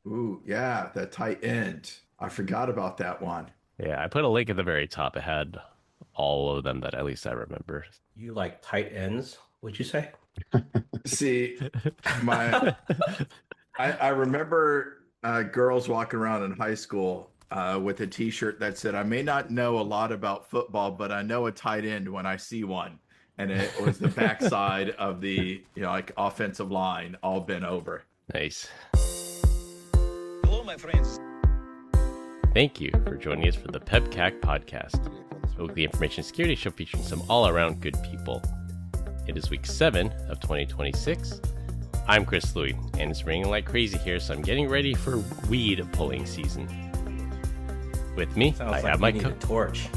Ooh, yeah, that tight end. I forgot about that one. Yeah, I put a link at the very top. It had all of them that at least I remember. You like tight ends, would you say? See, my I remember girls walking around in high school with a T-shirt that said, "I may not know a lot about football, but I know a tight end when I see one." And it was the backside of the like offensive line all bent over. Nice. Hello, my friends. Thank you for joining us for the PEBCAK Podcast, a weekly information security show featuring some all-around good people. It is week 7 of 2026. I'm Chris Louie, and it's raining like crazy here, so I'm getting ready for weed pulling season. With me, Sounds I like have my you need a torch.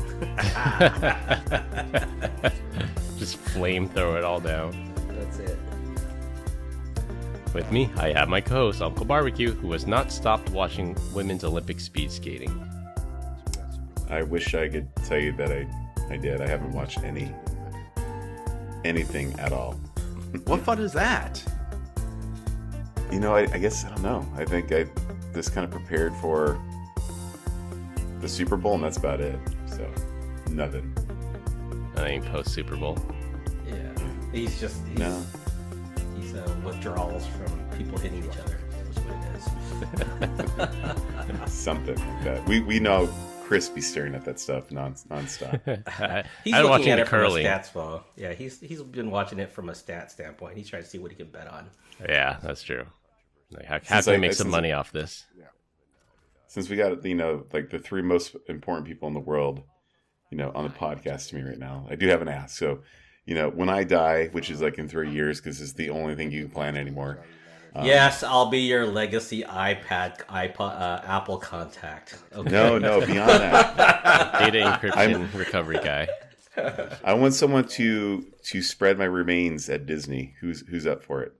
Just flamethrow it all down. That's it. With me, I have my co-host, Uncle Barbecue, who has not stopped watching women's Olympic speed skating. I wish I could tell you that I did. I haven't watched anything at all. What fun is that? I guess I don't know. I think I just kind of prepared for the Super Bowl, and that's about it. So, nothing. I think post Super Bowl. Yeah. He's withdrawals from people hitting each other. That's what it is. Something like that. We know Chris be staring at that stuff nonstop. He's I'm looking watching at the it from a curling. stats phone. Yeah, he's been watching it from a stat standpoint. He's trying to see what he can bet on. Yeah, that's true. Like, how can we make some money off this? Since we got like the 3 most important people in the world, on the podcast to me right now, I do have an ask. So, when I die, which is like in 3 years, because it's the only thing you can plan anymore. Yes, I'll be your legacy iPod, Apple contact. Okay. No, beyond that. Data encryption recovery guy. I want someone to spread my remains at Disney. Who's up for it?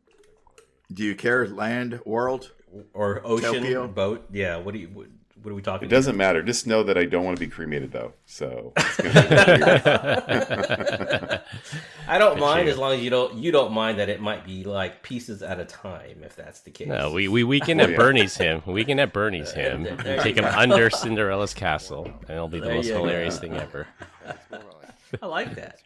Do you care? Land, world, Or ocean, Tokyo? boat. Yeah, what are we talking It doesn't matter. Just know that I don't want to be cremated, though. So it's gonna be weird. I don't mind as long as you don't mind that it might be like pieces at a time, if that's the case. No, we weekend at Bernie's him. Weekend at Bernie's him. There Take you him go. under Cinderella's castle, and it'll be the There most you go. hilarious thing ever. I like that.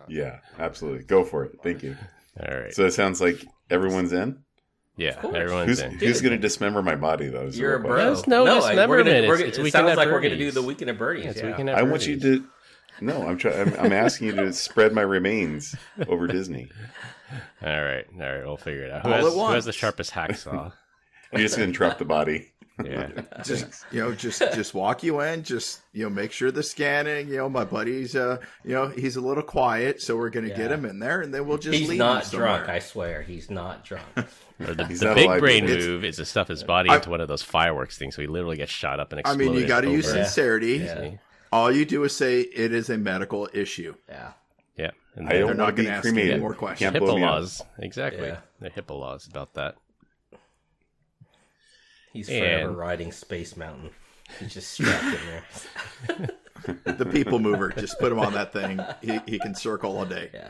Yeah, absolutely. Go for it. Thank you. All right. So it sounds like everyone's in. Yeah, course. everyone's in. Who's going to dismember my body, though? is the You're a real bro. question. There's no dismemberment. It's It Weekend sounds at like we're going to do Bernie's. the Weekend at Bernie's. Yeah, it's Yeah. Weekend at I want you Bernie's. to. No, I'm asking you to spread my remains over Disney. All right, we'll figure it out. All at Who has once. the sharpest hacksaw? You're just going to drop the body. Yeah. Just walk you in. Just make sure the scanning. My buddy's he's a little quiet, so we're gonna get him in there, and then we'll just He's leave not him somewhere. drunk, I swear. He's not drunk. Or the He's not big alive, brain it's- move is to stuff his body into one of those fireworks things, so he literally gets shot up and I exploded. mean, you got to use over. sincerity. Yeah. All you do is say it is a medical issue. Yeah. Yeah. And I then don't They're not want to be gonna ask you cremated. more questions. Can't blow HIPAA me up. laws. Exactly. Yeah. The HIPAA laws about that. He's And- forever riding Space Mountain. He's just strapped in there. The people mover. Just put him on that thing. He can circle all day. Yeah.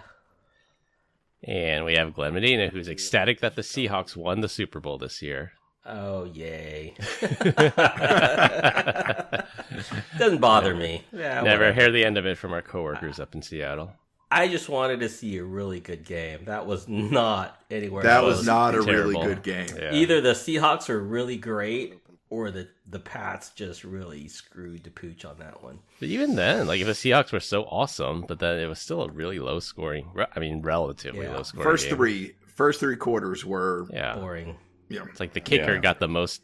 And we have Glenn Medina, who's ecstatic that the Seahawks won the Super Bowl this year. Oh, yay. Doesn't bother me. Yeah, Never whatever. hear the end of it from our coworkers up in Seattle. I just wanted to see a really good game. That was not anywhere That close. was not a terrible. really good game. Yeah. Either the Seahawks are really great or the Pats just really screwed the pooch on that one. But even then, like if the Seahawks were so awesome, but then it was still a really low scoring. Relatively Yeah. low scoring. First three quarters were Yeah. Boring. It's like the kicker Yeah. got the most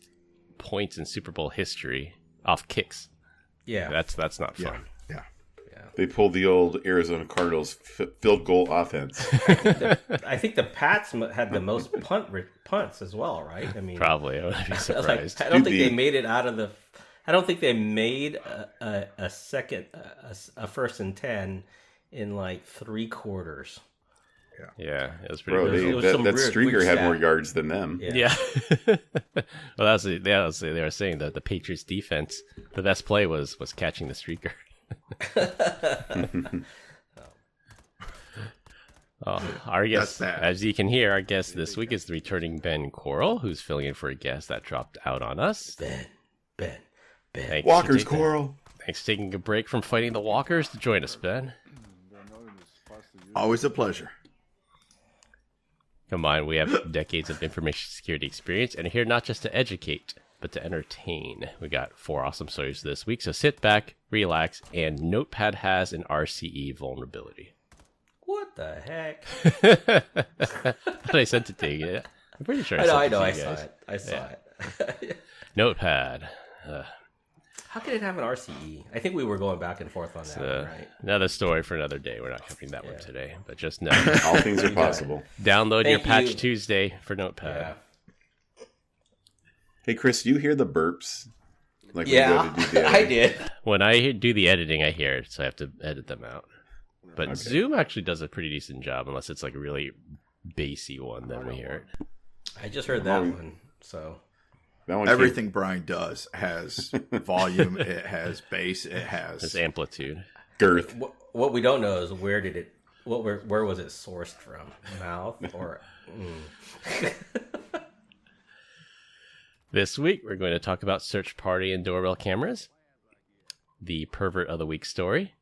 points in Super Bowl history off kicks. Yeah. That's not fun. yeah. They pulled the old Arizona Cardinals field goal offense. I think the Pats had the most punts as well, right? I mean, Probably. I would be surprised. I don't Dude, think the- they made it out of the. I don't think they made a second a 1st and 10 in like 3 quarters. Yeah, it was pretty Bro, good. It was that some weird streaker had stat. more yards than them. Yeah. Well, they were saying that the Patriots defense, the best play was catching the streaker. Our guest, That's bad. as you can hear, our guest this week is the returning Ben Coral, who's filling in for a guest that dropped out on us. Ben. Thanks Walker's for taking- Coral. Thanks for taking a break from fighting the walkers to join us, Ben. Always a pleasure. Come on, we have decades of information security experience and are here not just to educate, but to entertain. We got 4 awesome stories this week, so sit back, relax, and Notepad has an RCE vulnerability. What the heck? But I sent it to you. I'm pretty sure I saw it. I saw it. Notepad. How could it have an RCE? I think we were going back and forth on that one, right? Another story for another day. We're not covering that one today, but just know. All things are possible. Download your Thank Patch you. Tuesday for Notepad. Yeah. Hey, Chris, do you hear the burps? Like when you go to do the I editing? did. When I do the editing, I hear it, so I have to edit them out. But Okay. Zoom actually does a pretty decent job, unless it's like a really bassy one, then we hear it. I just heard that one. So That one Everything Brian does has volume. It has bass. It It's has. amplitude. girth. what we don't know is where was it sourced from? Mouth or? This week, we're going to talk about search party and doorbell cameras, the pervert of the week story.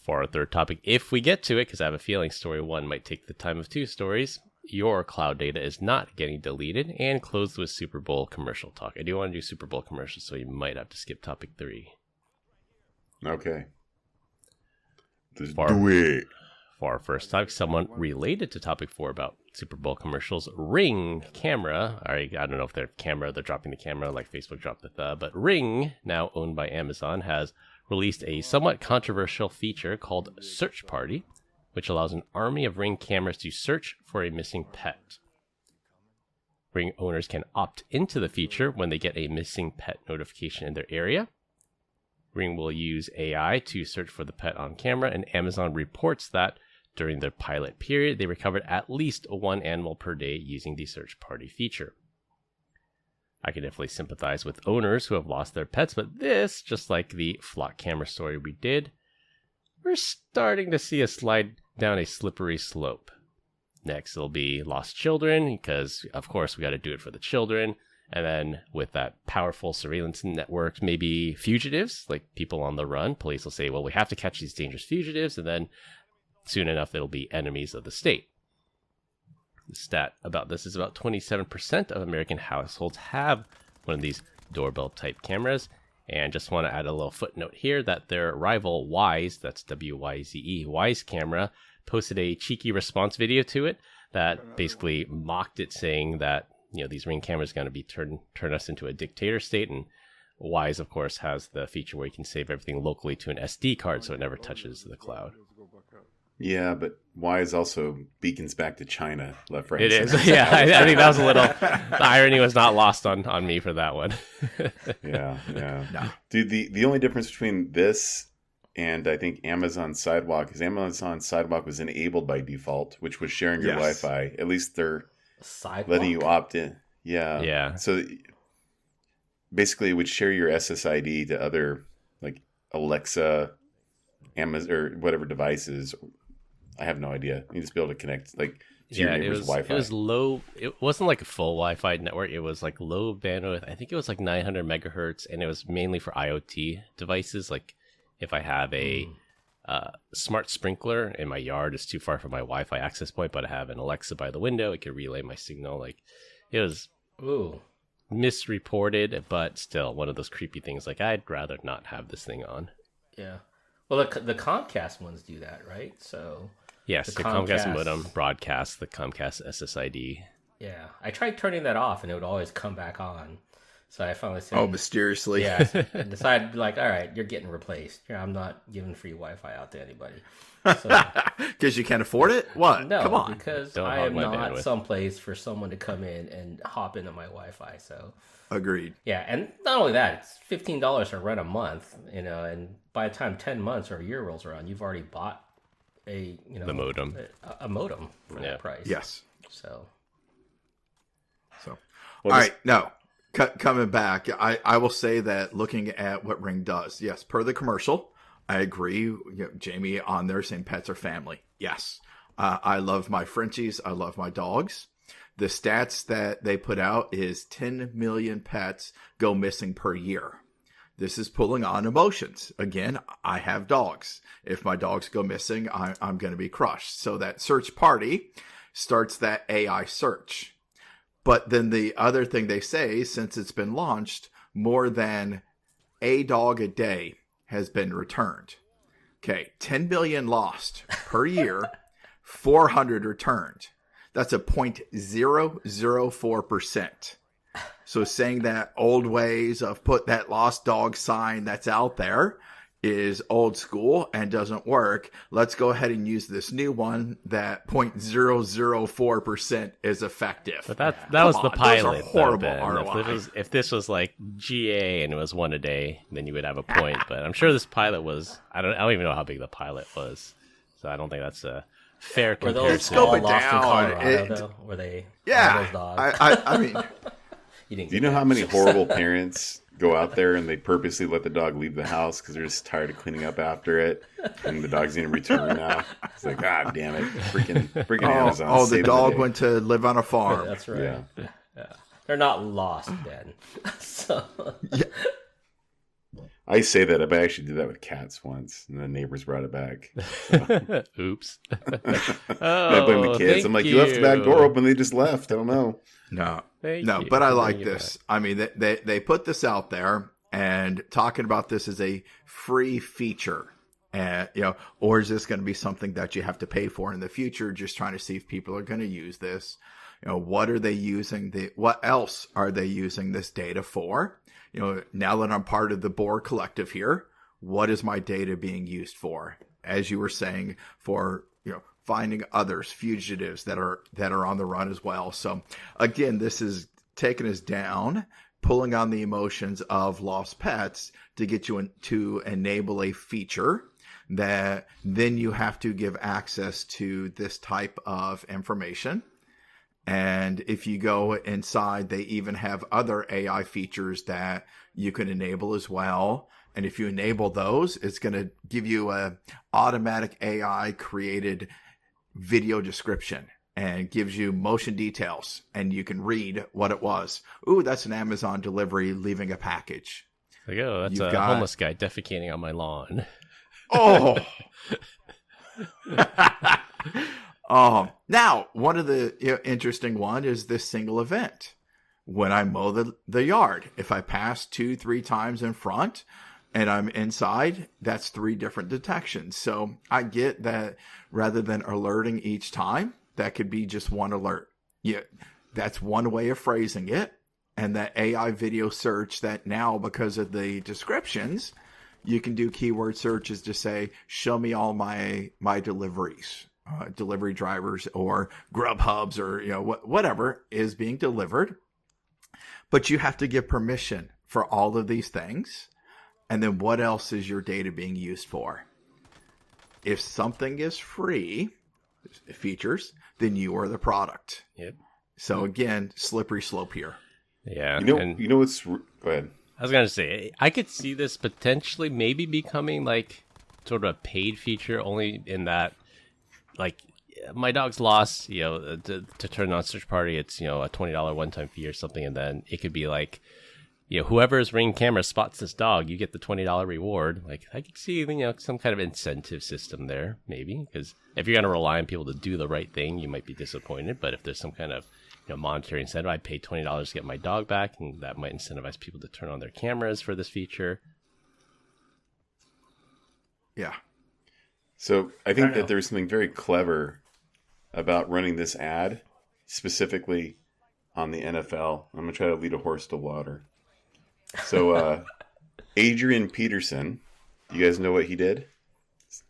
For our third topic, if we get to it, because I have a feeling story 1 might take the time of 2 stories, your cloud data is not getting deleted, and closed with Super Bowl commercial talk. I do want to do Super Bowl commercials, so you might have to skip topic 3. Okay. Just Far. do it. For our first topic, someone related to topic 4 about Super Bowl commercials, Ring camera. I don't know if they're dropping the camera like Facebook dropped the but Ring, now owned by Amazon, has released a somewhat controversial feature called Search Party, which allows an army of Ring cameras to search for a missing pet. Ring owners can opt into the feature when they get a missing pet notification in their area. Ring will use AI to search for the pet on camera, and Amazon reports that during their pilot period, they recovered at least 1 animal per day using the Search Party feature. I can definitely sympathize with owners who have lost their pets, but this, just like the flock camera story we did, we're starting to see a slide down a slippery slope. Next, it'll be lost children, because, of course, we got to do it for the children. And then with that powerful surveillance network, maybe fugitives, like people on the run. Police will say, well, we have to catch these dangerous fugitives, and then soon enough, it'll be enemies of the state. The stat about this is about 27% of American households have one of these doorbell-type cameras. And just want to add a little footnote here that their rival Wyze, that's W-Y-Z-E, Wyze camera, posted a cheeky response video to it that basically mocked it, saying that, you know, these Ring cameras are going to be turn us into a dictator state. And Wyze, of course, has the feature where you can save everything locally to an SD card so it never touches the cloud. Yeah, but Wise also beacons back to China, left, right. It and is. center. Yeah, I think that was a little... The irony was not lost on me for that one. Yeah. No. Dude, the only difference between this and I think Amazon Sidewalk is Amazon Sidewalk was enabled by default, which was sharing your Yes. Wi-Fi. At least they're Sidewalk? letting you opt in. Yeah. Yeah. So basically, it would share your SSID to other, like Alexa, Amazon, or whatever devices. I have no idea. You just be able to connect, like, to your Yeah, it neighbor's was Wi-Fi. it was low. It wasn't like a full Wi-Fi network. It was like low bandwidth. I think it was like 900 megahertz, and it was mainly for IoT devices. Like if I have a smart sprinkler in my yard, it's too far from my Wi-Fi access point, but I have an Alexa by the window, it could relay my signal. Like it was Ooh. misreported, but still one of those creepy things. Like I'd rather not have this thing on. Yeah. Well, the Comcast ones do that, right? So Yes, The the Comcast Comcast- modem broadcasts the Comcast SSID. yeah, I tried turning that off, and it would always come back on. So I finally said, Oh, mysteriously. yeah, I decided, like, all right, you're getting replaced. Yeah, I'm not giving free Wi-Fi out to anybody. So, Because you can't afford it? What? no, Come on. because Don't I hog am my not bandwidth. someplace for someone to come in and hop into my Wi-Fi. So Agreed. yeah, and not only that, it's $15 to rent a month, you know, and by the time 10 months or a year rolls around, you've already bought the modem a modem for Yeah. that price. Yes. So So, Well, all this- right. No, coming back, I will say that looking at what Ring does, yes, per the commercial, I agree. You know, Jamie on there saying pets are family. Yes. I love my Frenchies. I love my dogs. The stats that they put out is 10 million pets go missing per year. This is pulling on emotions. Again, I have dogs. If my dogs go missing, I'm going to be crushed. So that search party starts that AI search. But then the other thing they say, since it's been launched, more than a dog a day has been returned. Okay, 10 million lost per year, 400 returned. That's a 0.004%. So saying that old ways of put that lost dog sign that's out there is old school and doesn't work. Let's go ahead and use this new one that 0.004% is effective. But that was the pilot. Those are horrible ROI. If this was like GA and it was one a day, then you would have a point. But I'm sure this pilot was. I don't even know how big the pilot was. So I don't think that's a fair comparison. Were those all lost in Colorado, though? Were they? Yeah. Those dogs? I mean. Do you know how many horrible parents go out there and they purposely let the dog leave the house because they're just tired of cleaning up after it, and the dog's going to return now? It's like, God damn it, freaking Amazon. Oh, the dog went to live on a farm. That's right. Yeah. They're not lost then. So. Yeah. I say that, but I actually did that with cats once, and the neighbors brought it back. So. Oops. I blame the kids. I'm like, you left the back door open, they just left. I don't know. No, Thank no, you but I for like bringing it this. I mean, they put this out there and talking about this as a free feature, and or is this going to be something that you have to pay for in the future? Just trying to see if people are going to use this. What are they using? What else are they using this data for? Now that I'm part of the Boar Collective here, what is my data being used for? As you were saying, for finding others, fugitives that are on the run as well. So again, this is taking us down, pulling on the emotions of lost pets to get you to enable a feature that then you have to give access to this type of information. And if you go inside, they even have other AI features that you can enable as well. And if you enable those, it's going to give you a automatic AI created video description and gives you motion details, and you can read what it was. Ooh, that's an Amazon delivery leaving a package. Like, oh, that's a homeless guy defecating on my lawn. Oh. Now, one of the interesting one is this single event. When I mow the yard, if I pass 2-3 times in front and I'm inside, that's 3 different detections. So I get that rather than alerting each time, that could be just one alert. Yeah, that's one way of phrasing it. And that AI video search that now, because of the descriptions, you can do keyword searches to say, show me all my deliveries, delivery drivers or Grubhubs or whatever is being delivered. But you have to give permission for all of these things. And then what else is your data being used for? If something is free, features, then you are the product. Yep. So again, slippery slope here. Yeah. You know what's... Go ahead. I was going to say, I could see this potentially maybe becoming like sort of a paid feature, only in that, like, my dog's lost, to turn on search party, it's, a $20 one-time fee or something. And then it could be like, whoever's Ring camera spots this dog, you get the $20 reward. Like, I could see, some kind of incentive system there, maybe. Because if you're going to rely on people to do the right thing, you might be disappointed. But if there's some kind of, monetary incentive, I paid $20 to get my dog back, and that might incentivize people to turn on their cameras for this feature. Yeah. So I think that there's something very clever about running this ad, specifically on the NFL. I'm going to try to lead a horse to water. So Adrian Peterson, you guys know what he did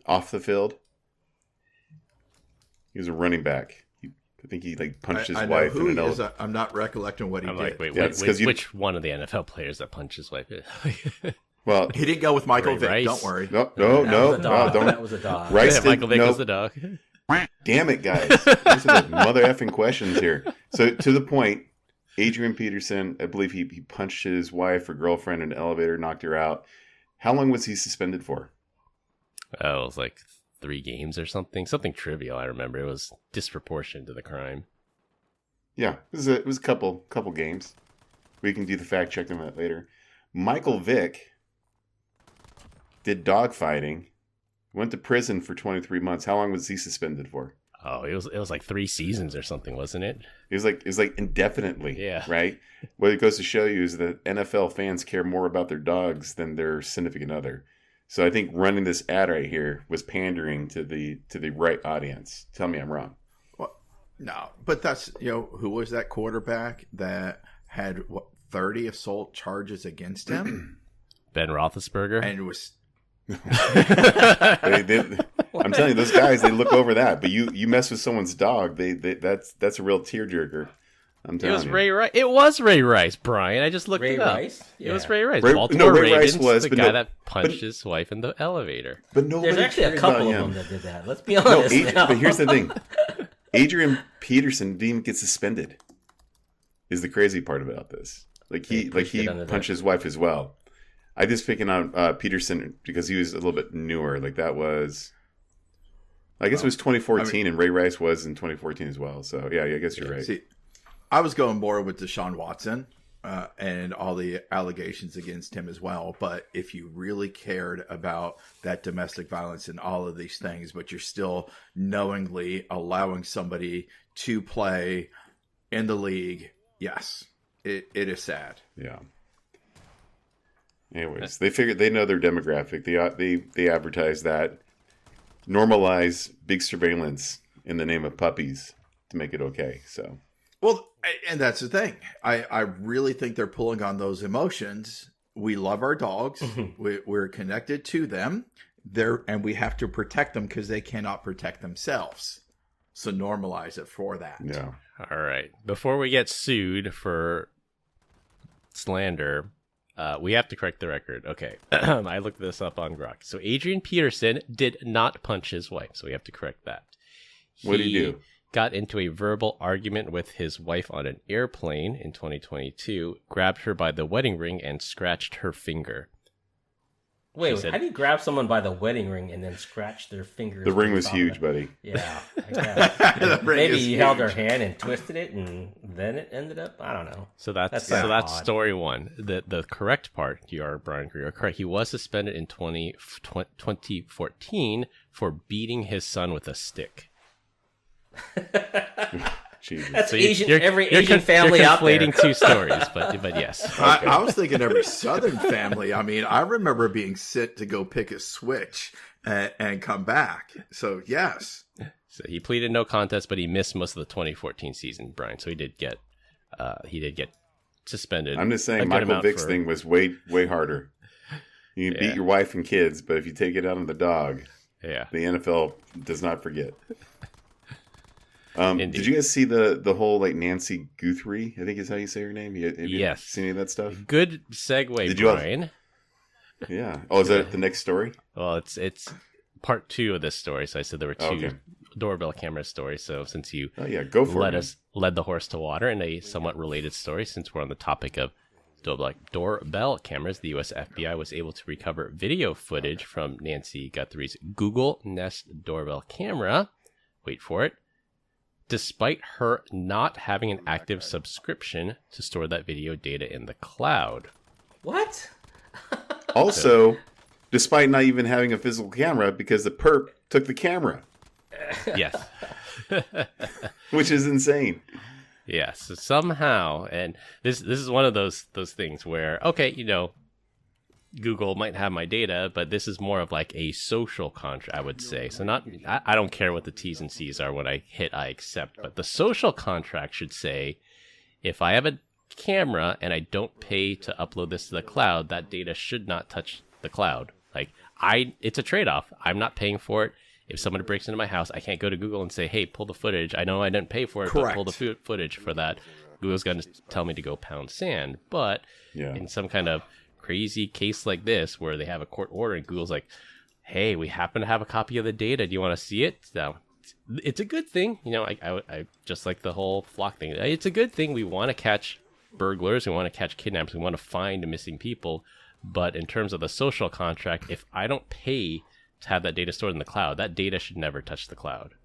off the field? He was a running back. I think he punched his wife in an elevator. I'm not recollecting what he did. Like, wait, Yeah, which one of the NFL players that punched his wife? Well, he didn't go with Michael Vick. Rice. Don't worry. No, don't. That was a dog. Rice Yeah, Michael Vick no. was the dog. Damn it, guys! These are the mother effing questions here. So to the point, Adrian Peterson, I believe he punched his wife or girlfriend in an elevator, knocked her out. How long was he suspended for? Oh, it was like 3 games or something trivial. I remember it was disproportionate to the crime. Yeah, it was a couple games. We can do the fact check on that later. Michael Vick did dogfighting, went to prison for 23 months. How long was he suspended for? Oh, it was like 3 seasons or something, wasn't it? It was like indefinitely. Yeah. Right? What it goes to show you is that NFL fans care more about their dogs than their significant other. So I think running this ad right here was pandering to the right audience. Tell me I'm wrong. Well, no, but that's, who was that quarterback that had 30 assault charges against him? Ben Roethlisberger. And it was I'm telling you, those guys, they look over that. But you mess with someone's dog, that's a real tearjerker. I'm telling you. Ray Rice. It was Ray Rice, Brian. I just looked Ray it up. Rice? It Yeah. was Ray Rice. Ray Baltimore Ravens, Rice was, the but guy that punched his wife in the elevator. But nobody There's actually a cares couple about of him. them that did that. Let's be honest. now. But here's the thing: Adrian Peterson didn't even get suspended. Is the crazy part about this? He punched his wife as well. I just picking on Peterson because he was a little bit newer. Like that was, I guess it was 2014, and Ray Rice was in 2014 as well. So yeah, I guess you're right. See, I was going more with Deshaun Watson and all the allegations against him as well. But if you really cared about that domestic violence and all of these things, but you're still knowingly allowing somebody to play in the league, yes, it is sad. Yeah. Anyways, they know their demographic. They advertise that, normalize big surveillance in the name of puppies to make it okay. So. Well, and that's the thing. I really think they're pulling on those emotions. We love our dogs. We're connected to them. And we have to protect them because they cannot protect themselves. So normalize it for that. Yeah. All right. Before we get sued for slander, we have to correct the record. Okay. I looked this up on Grok. So Adrian Peterson did not punch his wife. So we have to correct that. What did he do? Got into a verbal argument with his wife on an airplane in 2022, grabbed her by the wedding ring, and scratched her finger. Wait, how do you grab someone by the wedding ring and then scratch their fingers? The ring was huge, buddy. Yeah, I guess. Maybe he held her hand and twisted it, and then it ended up. I don't know. So that's odd. story one. The correct part, you are Brian Greer, correct. He was suspended in 2014 for beating his son with a stick. That's so every Asian family out there. You're conflating two stories, but yes. Okay. I was thinking every Southern family. I mean, I remember being sent to go pick a switch and come back. So yes. So he pleaded no contest, but he missed most of the 2014 season, Brian. So he did get suspended. I'm just saying, Michael Vick's thing was way harder. You can beat your wife and kids, but if you take it out on the dog, the NFL does not forget. Did you guys see the whole Nancy Guthrie? I think is how you say her name. Have you seen any of that stuff? Good segue, Brian. Yeah. Oh, is that the next story? Well, it's part 2 of this story. So I said there were 2 doorbell camera stories. So since you led the horse to water in a somewhat related story, since we're on the topic of doorbell cameras, the U.S. FBI was able to recover video footage from Nancy Guthrie's Google Nest doorbell camera. Wait for it. Despite her not having an active subscription to store that video data in the cloud. What? Also, despite not even having a physical camera because the perp took the camera. Yes. Which is insane. Yes. So somehow, and this is one of those things where, okay, Google might have my data, but this is more of like a social contract, I would say. So I don't care what the T's and C's are when I hit I accept, but the social contract should say, if I have a camera and I don't pay to upload this to the cloud, that data should not touch the cloud. It's a trade-off. I'm not paying for it. If someone breaks into my house, I can't go to Google and say, hey, pull the footage. I know I didn't pay for it, but pull the footage for that. Google's going to tell me to go pound sand. But in some kind of crazy case like this where they have a court order and Google's like, hey, we happen to have a copy of the data. Do you want to see it? So it's a good thing. I just like the whole flock thing. It's a good thing. We want to catch burglars. We want to catch kidnappers. We want to find missing people. But in terms of the social contract, if I don't pay to have that data stored in the cloud. That data should never touch the cloud.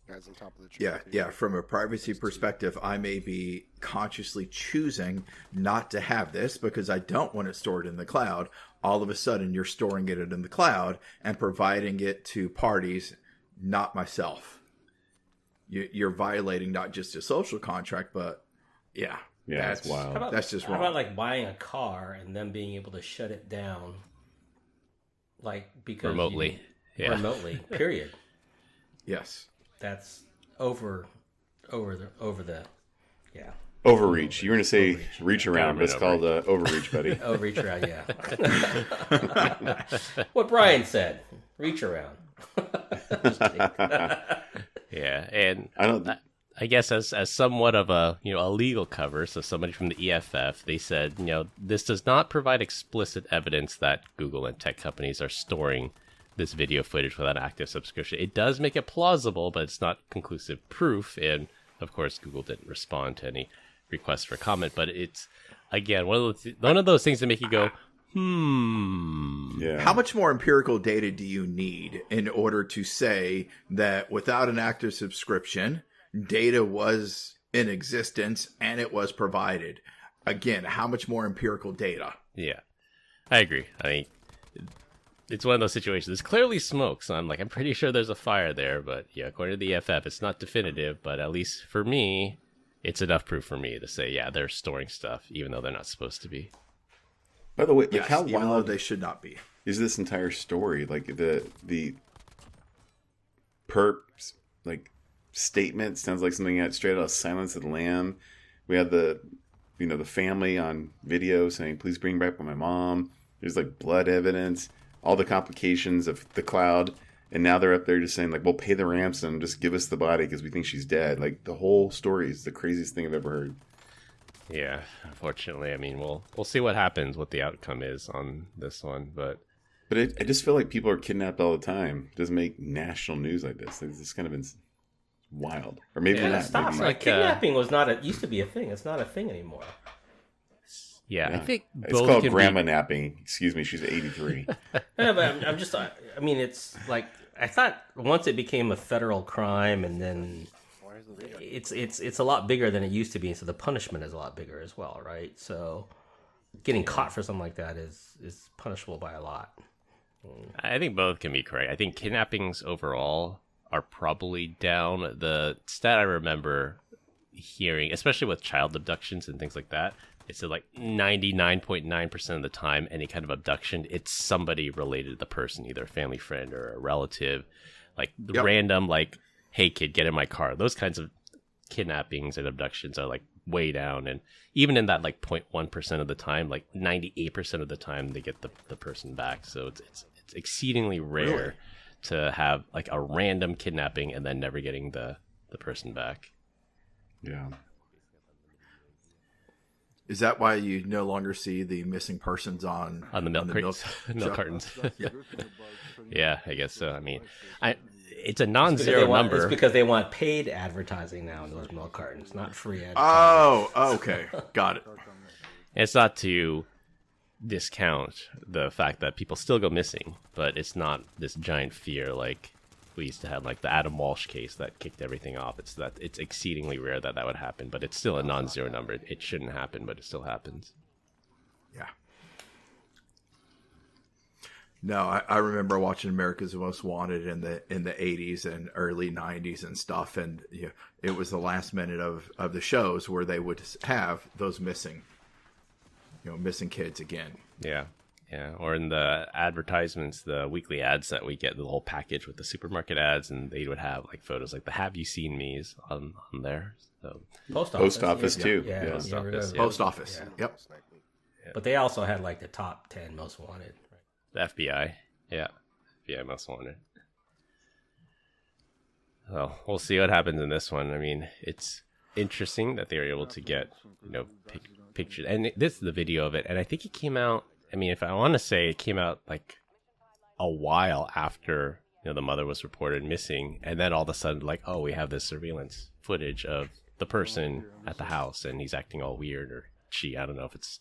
Guys on top of the tree. Yeah. From a privacy perspective, I may be consciously choosing not to have this because I don't want it stored in the cloud. All of a sudden, you're storing it in the cloud and providing it to parties, not myself. You're violating not just a social contract, but that's wild. That's just wrong. How about like buying a car and then being able to shut it down, like because remotely, remotely, period. Yes. That's over the Overreach. You were going to say reach around, but it's called overreach, buddy. reach around, yeah. What Brian said, reach around. Yeah, and I guess as somewhat of a a legal cover, so somebody from the EFF, they said this does not provide explicit evidence that Google and tech companies are storing this video footage without active subscription. It does make it plausible, but it's not conclusive proof. And of course, Google didn't respond to any requests for comment. But it's again one of those things that make you go, Yeah. How much more empirical data do you need in order to say that without an active subscription, data was in existence and it was provided? Again, how much more empirical data? Yeah, I agree. I mean, it's one of those situations. There's clearly smoke, so I'm pretty sure there's a fire there. But yeah, according to the EFF, it's not definitive. But at least for me, it's enough proof for me to say, yeah, they're storing stuff, even though they're not supposed to be. By the way, Yes, how even though wild they should not be. is this entire story? Like the perps statement sounds like something out straight out of Silence of the Lamb. We had the the family on video saying, "Please bring back my mom." There's blood evidence, all the complications of the cloud, and now they're up there just saying "We'll pay the ransom, just give us the body because we think she's dead." The whole story is the craziest thing I've ever heard. Yeah, unfortunately, I mean, we'll see what happens, what the outcome is on this one, but I just feel like people are kidnapped all the time. It doesn't make national news like this. It's kind of wild, or maybe not. Stop. Maybe. Kidnapping was not used to be a thing. It's not a thing anymore. Yeah, I think it's called grandma napping. Excuse me, she's 83. Yeah, but I'm just. I mean, it's I thought once it became a federal crime, and then it's a lot bigger than it used to be, so the punishment is a lot bigger as well, right? So getting caught for something like that is punishable by a lot. I think both can be correct. I think kidnappings overall are probably down. The stat I remember hearing, especially with child abductions and things like that, it's 99.9% of the time, any kind of abduction, it's somebody related to the person, either a family friend or a relative. Random, hey kid, get in my car. Those kinds of kidnappings and abductions are way down. And even in that 0.1% of the time, 98% of the time they get the person back. So it's exceedingly rare to have a random kidnapping and then never getting the person back. Yeah. Is that why you no longer see the missing persons on the milk crates, milk cartons? Yeah. Yeah, I guess so. I mean, it's a non-zero number. It's because they want paid advertising now in those milk cartons, not free advertising. Oh, okay. Got it. It's not to discount the fact that people still go missing, but it's not this giant fear like we used to have, the Adam Walsh case that kicked everything off. It's exceedingly rare that would happen, but it's still a non-zero number. It shouldn't happen, but it still happens. Yeah. No, I remember watching America's Most Wanted in the 80s and early 90s and stuff, and it was the last minute of the shows where they would have those missing kids again. Yeah. Or in the advertisements, the weekly ads that we get, the whole package with the supermarket ads, and they would have like photos like the "Have you seen me's" on there. So Post office too. Yeah. Post office. Yeah. Yep. But they also had the top 10 most wanted. The FBI. Yeah. FBI most wanted. Well, we'll see what happens in this one. I mean, it's interesting that they were able to get, pictures. And this is the video of it. And I think it came out, I mean, if I want to say it came out a while after, the mother was reported missing. And then all of a sudden, oh, we have this surveillance footage of the person at the house and he's acting all weird, or she, I don't know if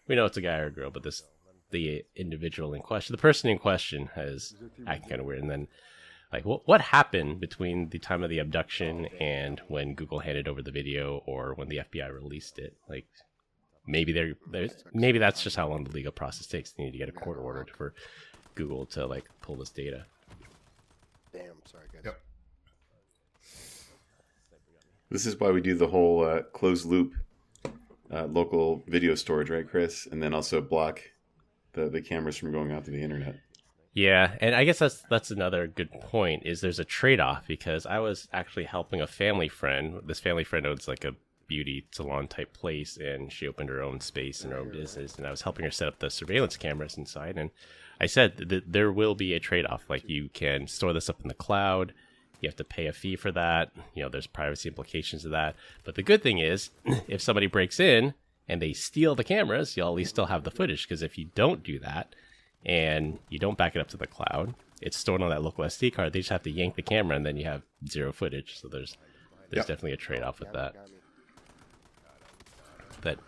we know it's a guy or a girl, but this the individual in question, the person in question, has acted kind of weird. And then, like, what happened between the time of the abduction and when Google handed over the video, or when the FBI released it? Like, maybe maybe that's just how long the legal process takes. They need to get a court order for Google to like pull this data. Damn, sorry guys. Yep. This is why we do the whole closed loop local video storage, right, Chris? And then also block the cameras from going out to the internet. Yeah, and I guess that's another good point, is there's a trade-off, because I was actually helping a family friend. This family friend owns like a beauty salon type place, and she opened her own space and her own business, and I was helping her set up the surveillance cameras inside. And I said that there will be a trade-off. Like, you can store this up in the cloud, you have to pay a fee for that, there's privacy implications of that. But the good thing is, if somebody breaks in and they steal the cameras, you'll at least still have the footage, because if you don't do that and you don't back it up to the cloud, it's stored on that local SD card. They just have to yank the camera, and then you have zero footage. So there's definitely a trade-off with that. But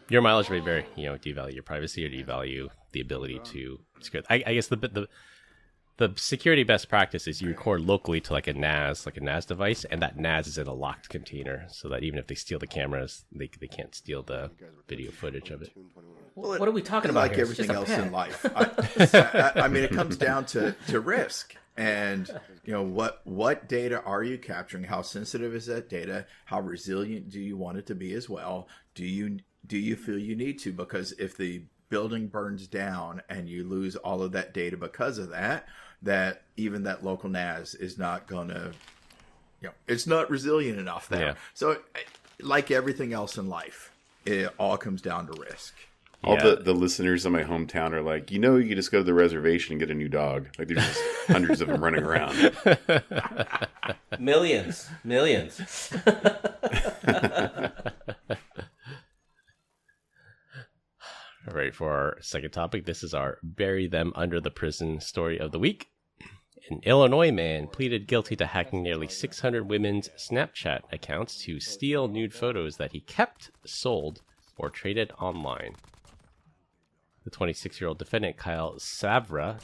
your mileage may vary. Do you value your privacy, or do you value the ability to secure? I guess the security best practice is you record locally to like a NAS device, and that NAS is in a locked container, so that even if they steal the cameras, they can't steal the video footage of it. Well, what are we talking about? Like here? everything else in life, I mean, it comes down to risk, and what data are you capturing? How sensitive is that data? How resilient do you want it to be as well? Do you feel you need to? Because if the building burns down and you lose all of that data because of that even that local NAS is not going to, it's not resilient enough there. Yeah. So like everything else in life, it all comes down to risk. All the listeners in my hometown are like, you can just go to the reservation and get a new dog. Like, there's just hundreds of them running around. Millions. All right, for our second topic, this is our Bury Them Under the Prison story of the week. An Illinois man pleaded guilty to hacking nearly 600 women's Snapchat accounts to steal nude photos that he kept, sold, or traded online. The 26-year-old defendant, Kyle Savra,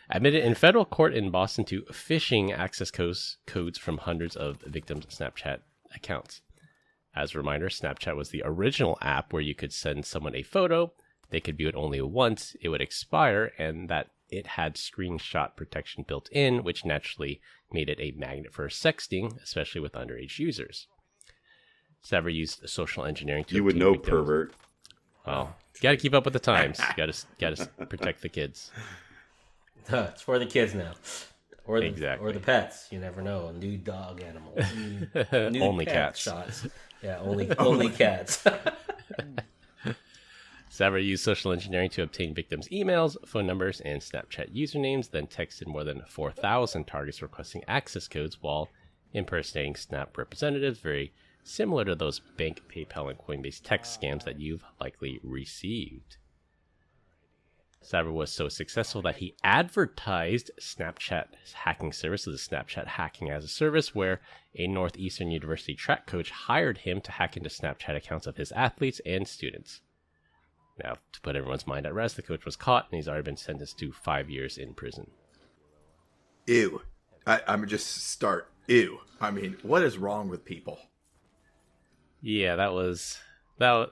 admitted in federal court in Boston to phishing access codes from hundreds of victims' Snapchat accounts. As a reminder, Snapchat was the original app where you could send someone a photo, they could view it only once, it would expire, and that it had screenshot protection built in, which naturally made it a magnet for sexting, especially with underage users. Savra used social engineering to... You would know, pervert. Well, you got to keep up with the times. You got to protect the kids. It's for the kids now. Or exactly. Or the pets. You never know. A new dog animal. New only cat cats. Shots. Yeah, only cats. Savra used social engineering to obtain victims' emails, phone numbers, and Snapchat usernames, then texted more than 4,000 targets requesting access codes while impersonating Snap representatives, very similar to those bank, PayPal, and Coinbase text scams that you've likely received. Savra was so successful that he advertised Snapchat's hacking service, so the Snapchat Hacking as a Service, where a Northeastern University track coach hired him to hack into Snapchat accounts of his athletes and students. Now, to put everyone's mind at rest, the coach was caught, and he's already been sentenced to 5 years in prison. Ew. I'm just start. Ew. I mean, what is wrong with people? Yeah, that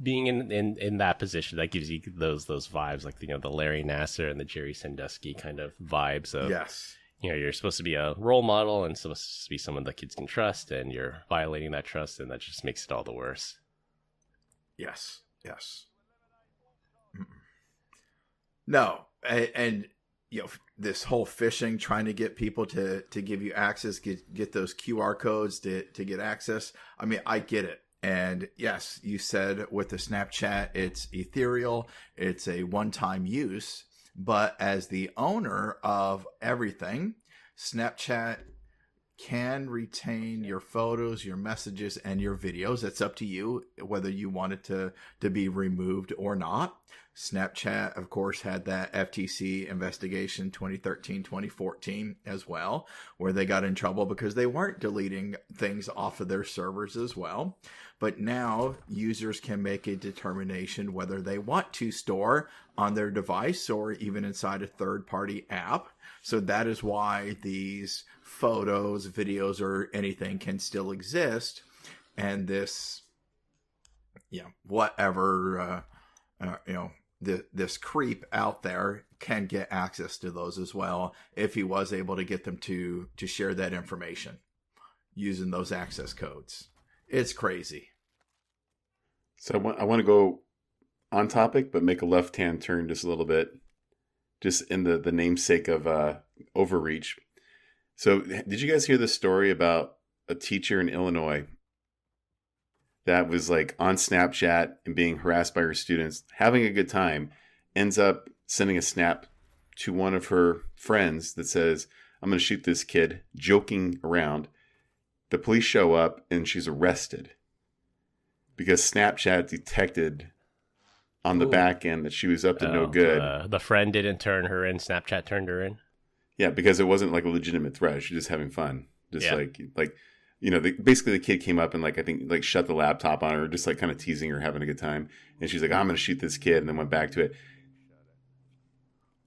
being in that position, that gives you those vibes, like the Larry Nassar and the Jerry Sandusky kind of vibes of, yes, you're supposed to be a role model and supposed to be someone that kids can trust, and you're violating that trust, and that just makes it all the worse. Yes. No, and this whole phishing, trying to get people to give you access, get those QR codes to get access. I mean, I get it. And yes, you said with the Snapchat, it's ethereal, it's a one-time use. But as the owner of everything, Snapchat can retain your photos, your messages, and your videos. It's up to you whether you want it to be removed or not. Snapchat, of course, had that FTC investigation 2013, 2014 as well, where they got in trouble because they weren't deleting things off of their servers as well. But now users can make a determination whether they want to store on their device or even inside a third-party app. So that is why these photos, videos, or anything can still exist. And this, whatever, this creep out there can get access to those as well if he was able to get them to share that information using those access codes. It's crazy. So I want to go on topic, but make a left-hand turn just a little bit, just in the namesake of overreach. So did you guys hear the story about a teacher in Illinois that was like on Snapchat and being harassed by her students, having a good time, ends up sending a snap to one of her friends that says, "I'm going to shoot this kid," joking around. The police show up and she's arrested because Snapchat detected on the back end that she was up to no good. The friend didn't turn her in. Snapchat turned her in. Yeah, because it wasn't like a legitimate threat. She was just having fun. Just basically the kid came up and I think shut the laptop on her, just kind of teasing her, having a good time. And she's like, "I'm going to shoot this kid," and then went back to it.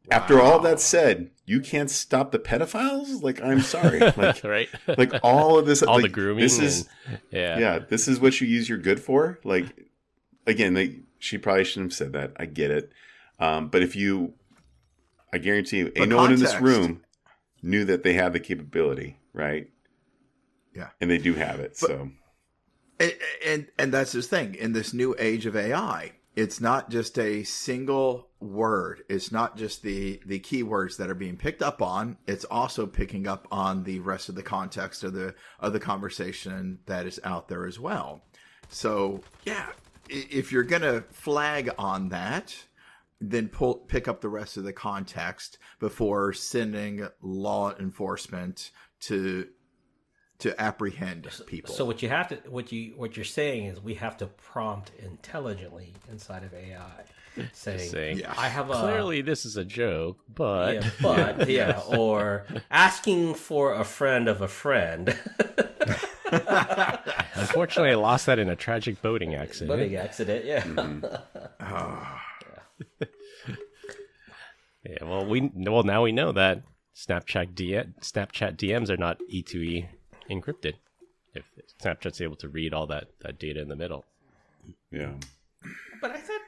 Wow. After all that said, you can't stop the pedophiles? I'm sorry. Right. All of this, all the grooming. This is, this is what you use your good for. Again, she probably shouldn't have said that. I get it. But I guarantee you, no one in this room knew that they had the capability, right? Yeah. And they do have it. And that's his thing. In this new age of AI, it's not just a single word. It's not just the keywords that are being picked up on. It's also picking up on the rest of the context of the conversation that is out there as well. So, yeah, if you're going to flag on that, then pick up the rest of the context before sending law enforcement to apprehend people. So what you're saying is we have to prompt intelligently inside of AI, saying I have clearly this is a joke, but or asking for a friend of a friend. Unfortunately, I lost that in a tragic boating accident. Yeah. Mm-hmm. Yeah. Well, now we know that Snapchat DMs are not E2E encrypted. If Snapchat's able to read all that data in the middle. Yeah. But I thought,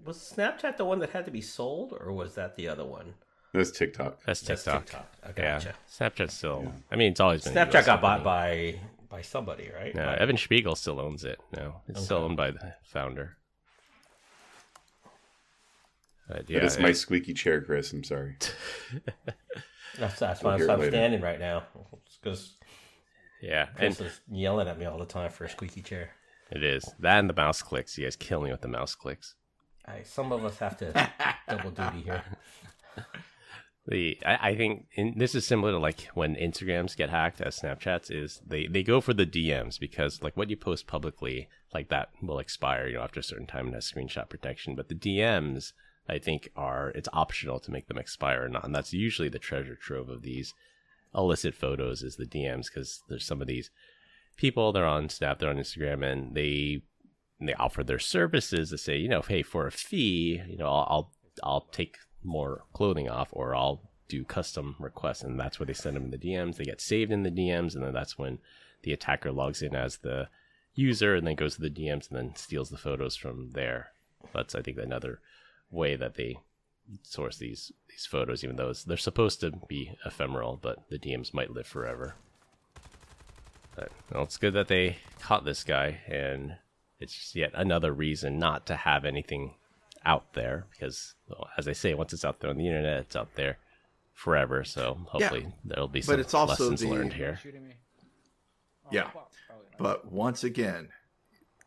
was Snapchat the one that had to be sold, or was that the other one? That's TikTok. That's TikTok. I gotcha. Yeah. Snapchat still. Yeah. I mean, it's always been. Snapchat got bought by somebody, right? No, Evan Spiegel still owns it. No, it's still owned by the founder. It's my squeaky chair, Chris. I'm sorry. That's why I'm standing right now. Because Chris and is yelling at me all the time for a squeaky chair. It is that and the mouse clicks. You guys kill me with the mouse clicks. Some of us have to double duty here. I think this is similar to when Instagrams get hacked as Snapchats. Is they go for the DMs because what you post publicly that will expire after a certain time and has screenshot protection. But the DMs, I think, it's optional to make them expire or not, and that's usually the treasure trove of these illicit photos is the DMs, because there's some of these people, they're on Snap, they're on Instagram, and they offer their services to say, hey, for a fee, I'll take more clothing off, or I'll do custom requests, and that's where they send them in the DMs. They get saved in the DMs, and then that's when the attacker logs in as the user and then goes to the DMs and then steals the photos from there. That's, I think, another way that they source these photos, even though they're supposed to be ephemeral, but the DMs might live forever. But it's good that they caught this guy, and it's just yet another reason not to have anything out there, because, as I say, once it's out there on the internet, it's out there forever. So hopefully there'll be some lessons learned here. Yeah, but once again,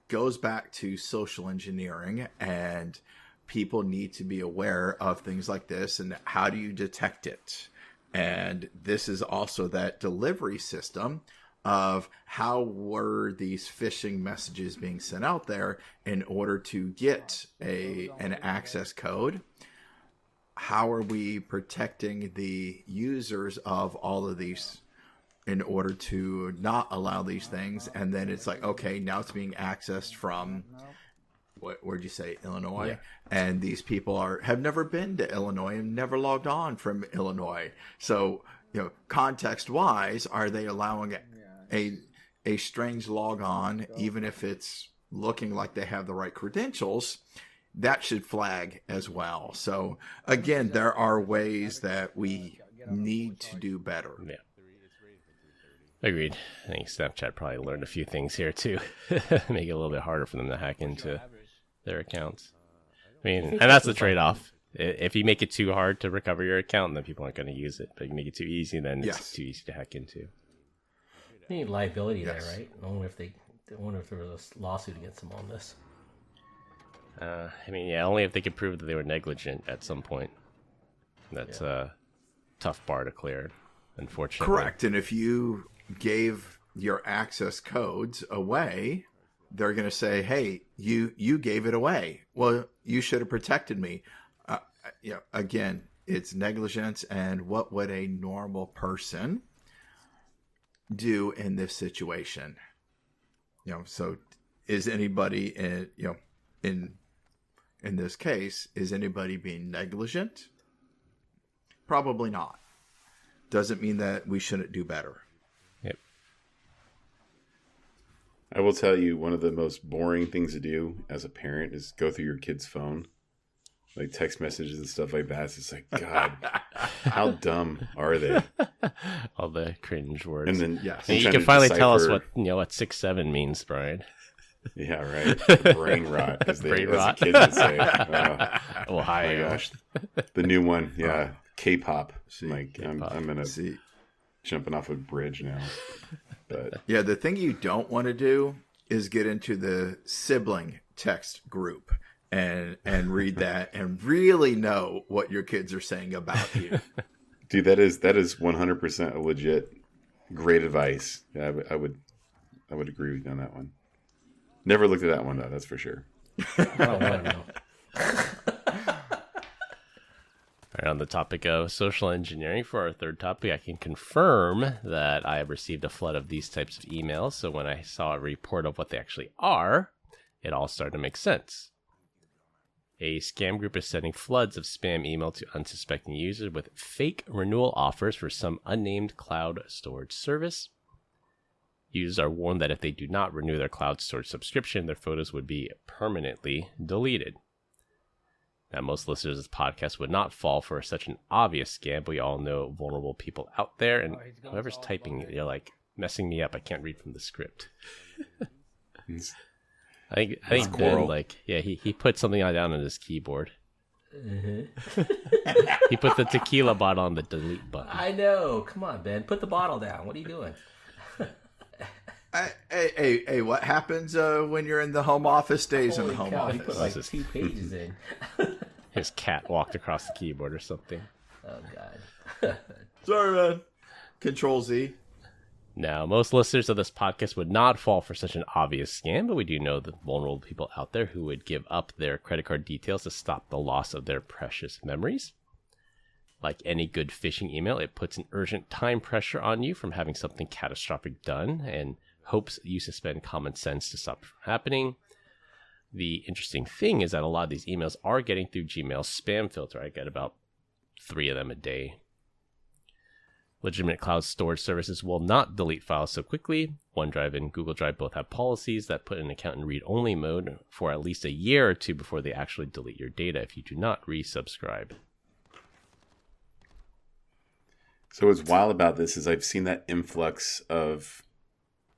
goes back to social engineering, and people need to be aware of things like this, and how do you detect it? And this is also that delivery system of how were these phishing messages being sent out there in order to get an access code. How are we protecting the users of all of these in order to not allow these things? And then it's like, okay, now it's being accessed from, where'd you say, Illinois? Yeah. And these people have never been to Illinois and never logged on from Illinois. So, context wise, are they allowing a strange log on, even if it's looking like they have the right credentials? That should flag as well. So again, there are ways that we need to do better. Yeah. Agreed. I think Snapchat probably learned a few things here too. Make it a little bit harder for them to hack into their accounts. I mean, and that's the trade-off. If you make it too hard to recover your account, then people aren't going to use it. But if you make it too easy, then it's too easy to hack into. They need liability there, right? I wonder if there was a lawsuit against them on this. I mean, yeah, only if they could prove that they were negligent at some point. That's a tough bar to clear, unfortunately. Correct. And if you gave your access codes away, they're going to say, hey, you gave it away. Well, you should have protected me. Again, it's negligence. And what would a normal person do in this situation? So is anybody in this case, is anybody being negligent? Probably not. Doesn't mean that we shouldn't do better. Yep. I will tell you, one of the most boring things to do as a parent is go through your kid's phone. Like text messages and stuff like that. It's just like, God, how dumb are they? All the cringe words. And then and you can finally tell us what 6-7 means, Brian. Yeah, right. Brain rot, as Brain the rot. kids would say. Ohio. Oh my gosh, the new one, K-pop. I'm gonna jumping off a bridge now. But yeah, the thing you don't want to do is get into the sibling text group and read that and really know what your kids are saying about you. Dude, that is 100% a legit great advice. Yeah, I would agree with you on that one. Never looked at that one though, that's for sure. I don't want to know. All right, on the topic of social engineering, for our third topic, I can confirm that I have received a flood of these types of emails. So when I saw a report of what they actually are, it all started to make sense. A scam group is sending floods of spam email to unsuspecting users with fake renewal offers for some unnamed cloud storage service. Users are warned that if they do not renew their cloud storage subscription, their photos would be permanently deleted. Now, most listeners of this podcast would not fall for such an obvious scam, but we all know vulnerable people out there, and whoever's typing, you're like messing me up. I can't read from the script. I think Ben, he put something down on his keyboard. Mm-hmm. He put the tequila bottle on the delete button. I know. Come on, Ben. Put the bottle down. What are you doing? Hey, what happens when you're in the home office stays in the home He office? put like 2 pages in. His cat walked across the keyboard or something. Oh, God. Sorry, man. Control Z. Now, most listeners of this podcast would not fall for such an obvious scam, but we do know the vulnerable people out there who would give up their credit card details to stop the loss of their precious memories. Like any good phishing email, it puts an urgent time pressure on you from having something catastrophic done and hopes you suspend common sense to stop it from happening. The interesting thing is that a lot of these emails are getting through Gmail's spam filter. I get about 3 of them a day. Legitimate cloud storage services will not delete files so quickly. OneDrive and Google Drive both have policies that put an account in read-only mode for at least a year or 2 before they actually delete your data if you do not resubscribe. So what's wild about this is I've seen that influx of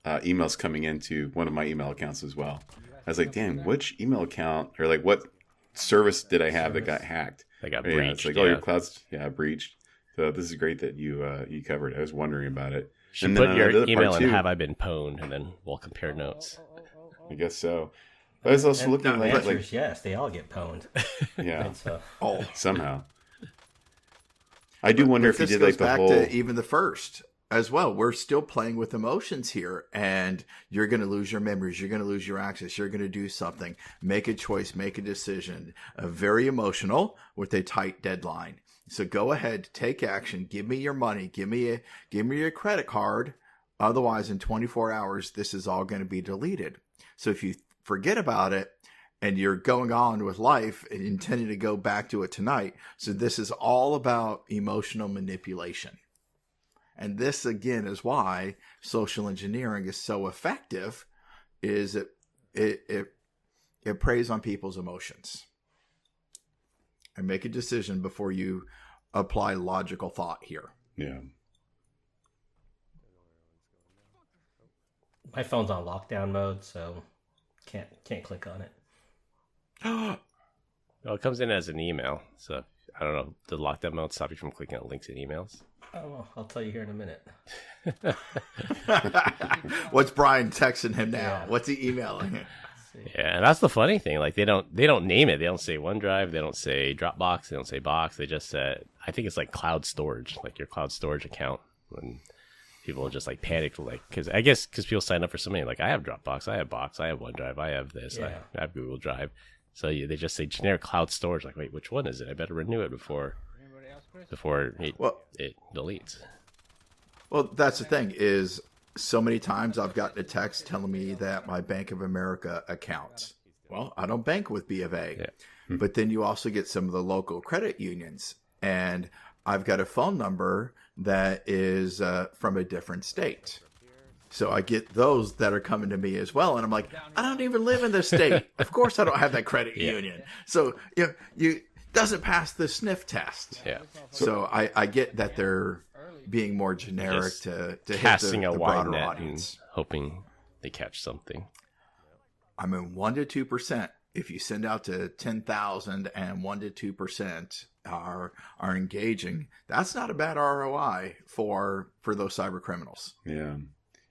emails coming into one of my email accounts as well. I was like, damn, which email account or like what service did I have that got hacked? They got breached. It's like, yeah. oh, your cloud's breached. So this is great that you covered it. I was wondering about it. Should put your email in "Have I been pwned?" and then we'll compare notes. I guess so. But I was also looking The answer like is yes, they all get pwned. yeah, So. somehow. I do wonder if he this did goes like the back whole. to even the first as well. We're still playing with emotions here, and you're going to lose your memories. You're going to lose your access. You're going to do something. Make a choice. Make a decision. Very emotional with a tight deadline. So go ahead, take action. Give me your money. Give me your credit card. Otherwise, in 24 hours, this is all going to be deleted. So if you forget about it and you're going on with life and intending to go back to it tonight, so this is all about emotional manipulation. And this, again, is why social engineering is so effective, is it preys on people's emotions. And make a decision before you apply logical thought here. Yeah. My phone's on lockdown mode, so can't click on it. Well, it comes in as an email, so I don't know. Did lockdown mode stop you from clicking on links in emails? Oh, well, I'll tell you here in a minute. What's Brian texting him now? Yeah. What's he emailing? Yeah, and that's the funny thing. Like they don't name it. They don't say OneDrive. They don't say Dropbox. They don't say Box. They just said, I think it's like cloud storage, like your cloud storage account. When people just like panicked, like because people sign up for so many. Like I have Dropbox, I have Box, I have OneDrive, I have this, Yeah. I have Google Drive. So they just say generic cloud storage. Like wait, which one is it? I better renew it before it deletes. Well, that's the thing is so many times I've gotten a text telling me that my Bank of America account. Well, I don't bank with B of A. Yeah. But then you also get some of the local credit unions. And I've got a phone number that is from a different state. So I get those that are coming to me as well. And I'm like, I don't even live in this state. Of course I don't have that credit union. So you doesn't pass the sniff test. Yeah. So I get that they're being more generic Just to casting hit a the wide broader net audience. and hoping they catch something. I mean, 1 to 2%. If you send out to 10,000 and 1 to 2% are engaging, that's not a bad ROI for those cyber criminals. Yeah.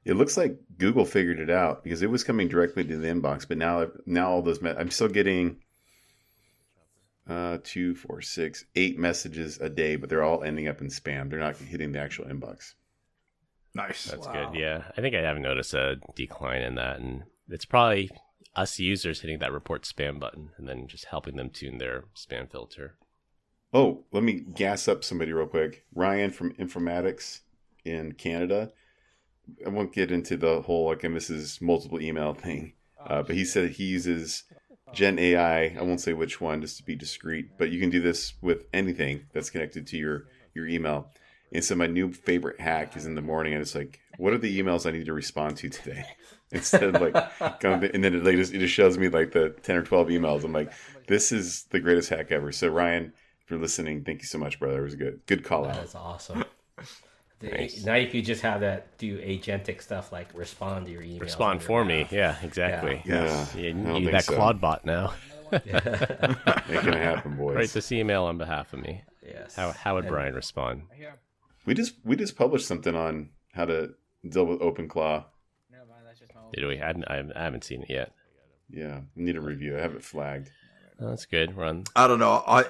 It looks like Google figured it out because it was coming directly to the inbox, but now all those I'm still getting 2, 4, 6, 8 messages a day, but they're all ending up in spam. They're not hitting the actual inbox. Nice. That's good. Yeah, I think I have noticed a decline in that, and it's probably us users hitting that report spam button and then just helping them tune their spam filter. Oh, let me gas up somebody real quick. Ryan from Informatics in Canada. I won't get into the whole like this is multiple email thing, but he said he uses Gen AI. I won't say which one just to be discreet, but you can do this with anything that's connected to your email. And so my new favorite hack is in the morning, and it's like, what are the emails I need to respond to today? Instead of like, and then it just shows me like the 10 or 12 emails. I'm like, this is the greatest hack ever. So Ryan, if you're listening, thank you so much, brother. It was a good call out. That's awesome. Nice. Now you could just have that do agentic stuff like respond to your emails. Respond for me. Yeah, exactly. Yeah. You I don't need think that so. Claude bot now. Ain't gonna happen, boys. Write this email on behalf of me. Yes. How would Brian respond? We just published something on how to deal with OpenClaw. Did we? I haven't seen it yet. Yeah, I need a review. I have it flagged. Oh, that's good. Run. I don't know.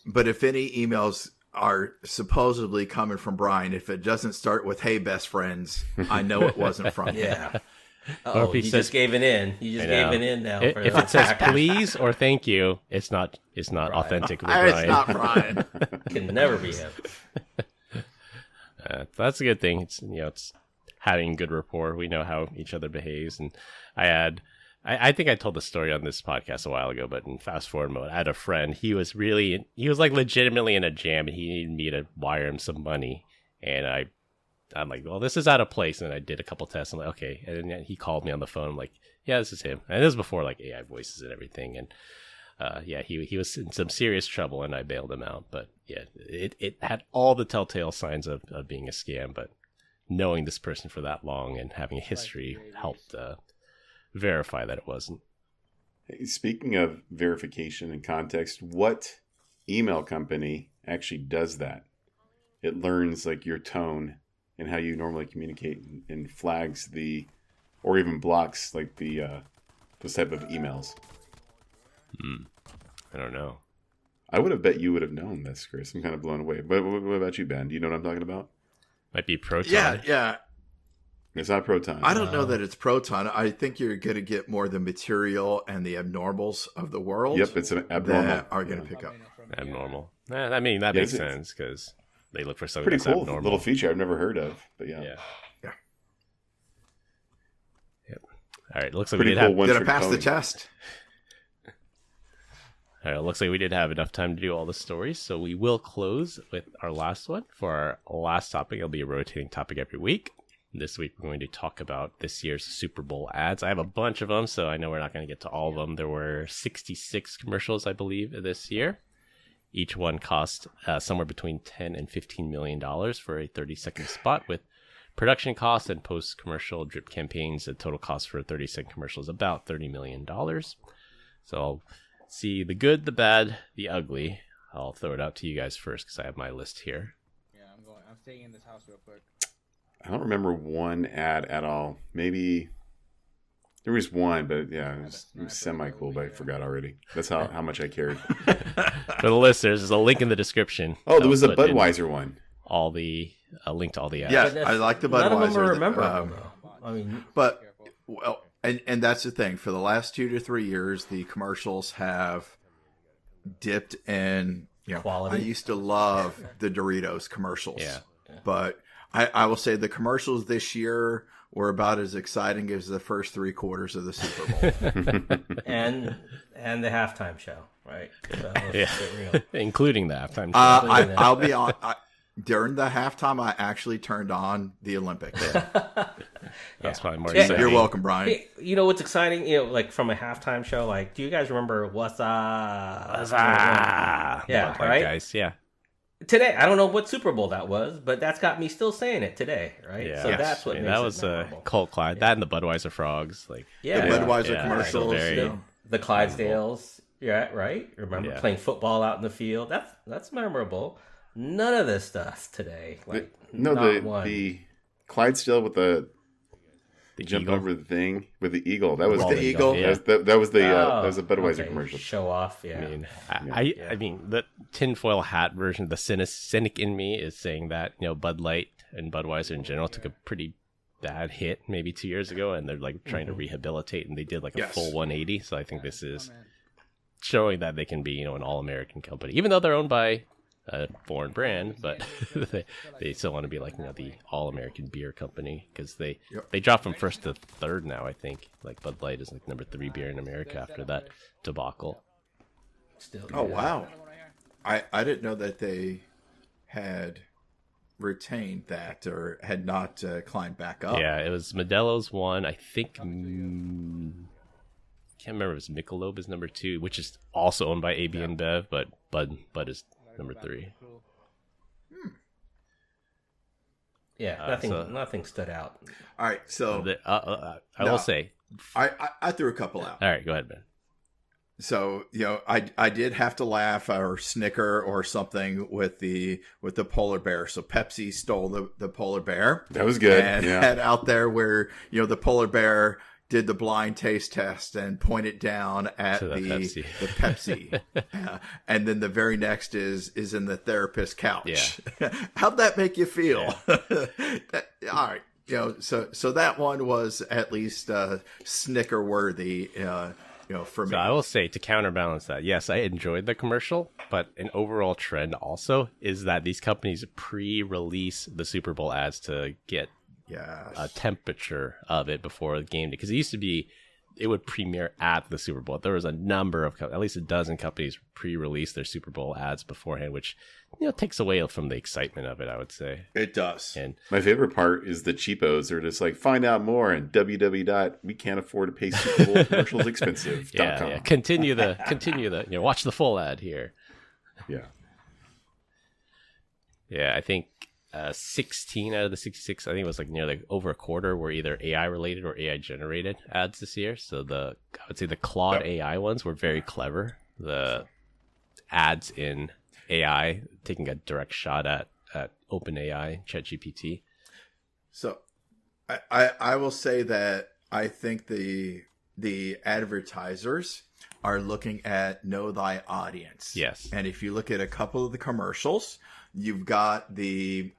But if any emails are supposedly coming from Brian, if it doesn't start with "Hey, best friends," I know it wasn't from him. Yeah. Or if he You says- just gave it in. You just I know. gave it in now. If for it the says attacker. please or thank you, it's not authentically Brian. It's not Brian. Can never be him. That's a good thing. It's having good rapport. We know how each other behaves, and I think I told the story on this podcast a while ago, but in fast forward mode, I had a friend. He was like legitimately in a jam, and he needed me to wire him some money, and I'm like, well, this is out of place, and I did a couple tests. I'm like, okay, and then he called me on the phone. I'm like, yeah, this is him, and this was before like AI voices and everything, and he was in some serious trouble, and I bailed him out. But yeah, it had all the telltale signs of being a scam, but knowing this person for that long and having a history helped verify that it wasn't. Hey, speaking of verification and context, what email company actually does that? It learns like your tone and how you normally communicate and flags or even blocks like those type of emails. I don't know. I would have bet you would have known this, Chris. I'm kind of blown away. But what about you, Ben? Do you know what I'm talking about? Might be Proton. Yeah. It's not Proton. I don't know that it's Proton. I think you're going to get more the material and the abnormals of the world. Yep, it's an abnormal. That are going to pick up. Abnormal. I mean, that makes sense because they look for something Pretty that's cool abnormal. little feature I've never heard of. But yeah. Yep. All right. Looks like Pretty we did cool have. one Did I trick pass the pony. test? All right, looks like we did have enough time to do all the stories, so we will close with our last one. For our last topic, it'll be a rotating topic every week. This week, we're going to talk about this year's Super Bowl ads. I have a bunch of them, so I know we're not going to get to all of them. There were 66 commercials, I believe, this year. Each one cost somewhere between $10 and $15 million for a 30-second spot, with production costs and post-commercial drip campaigns. The total cost for a 30-second commercial is about $30 million. So I'll see the good, the bad, the ugly. I'll throw it out to you guys first because I have my list here. Yeah, I'm staying in this house real quick. I don't remember one ad at all. Maybe there was one, but yeah, it was semi-cool, but I forgot already. That's how much I cared. For the listeners, there's a link in the description. Oh, there was a I'll put in Budweiser one. all the link to all the ads. Yeah, I like the Budweiser. None of them are memorable, though. I mean, But, well, and that's the thing. For the last 2 to 3 years, the commercials have dipped in, Quality. I used to love the Doritos commercials. Yeah. But I will say the commercials this year were about as exciting as the first 3 quarters of the Super Bowl. and the halftime show, right? So let's Yeah. get real. Including the halftime show. I'll be on. During the halftime, I actually turned on the Olympics. That's probably more Yeah. exciting. You're welcome, Brian. Hey, you know what's exciting? Like from a halftime show, like, do you guys remember what's Huzzah! Yeah, Bud Light right? guys. Yeah. today? I don't know what Super Bowl that was, but that's got me still saying it today, right? Yeah. So Yes. that's what I mean, makes that it was a memorable. cult class. That and the Budweiser frogs. Like, Yeah, The Budweiser yeah, commercials. very- you know. the Clydesdales, yeah, right. Remember Yeah. playing football out in the field? That's memorable. None of this stuff today. Like No, not one. the Clydesdale with the jumping eagle. over the thing with the eagle. That was The the eagle? Yeah. That was the Oh, that was a Budweiser okay. commercial. Show off, yeah. I mean, I mean, the tinfoil hat version, the cynic in me is saying that, Bud Light and Budweiser in general took a pretty bad hit maybe 2 years ago, and they're like trying to rehabilitate, and they did like a Yes. full 180. So I think this is showing that they can be, an all-American company, even though they're owned by a foreign brand, but they still want to be like, the all-American beer company, because they dropped from first to third now. I think like Bud Light is like number 3 beer in America after that debacle. Still, Oh, wow. I didn't know that they had retained that or had not climbed back up. Yeah, it was Modelo's one. I think can't remember if it was Michelob is number 2, which is also owned by AB InBev, but Bud is number 3. Yeah, so- nothing stood out. All right, so I No. will say, I threw a couple out. all right, go ahead, man. So I did have to laugh or snicker or something with the polar bear. So Pepsi stole the polar bear. That was good. And Yeah. had out there where the polar bear did the blind taste test and pointed down at To the Pepsi. the Pepsi. And then the very next is in the therapist's couch. How'd that make you feel? All right. So that one was at least snicker worthy. For me. So I will say, to counterbalance that, yes, I enjoyed the commercial, but an overall trend also is that these companies pre-release the Super Bowl ads to get Yes. a temperature of it before the game, because it used to be it would premiere at the Super Bowl. There was a number of at least a dozen companies pre-release their Super Bowl ads beforehand, which takes away from the excitement of it, I would say. It does. And My favorite part is the cheapos. They're just like, find out more and www.wecan'taffordtopay Super Bowl commercials expensive. yeah, continue the watch the full ad here. Yeah. Yeah, I think 16 out of the 66, I think it was like nearly over a quarter were either AI related or AI generated ads this year. So I would say the Claude AI ones were very clever. The ads in AI taking a direct shot at OpenAI, ChatGPT. So I will say that I think the advertisers are looking at Know Thy Audience. Yes. And if you look at a couple of the commercials, you've got the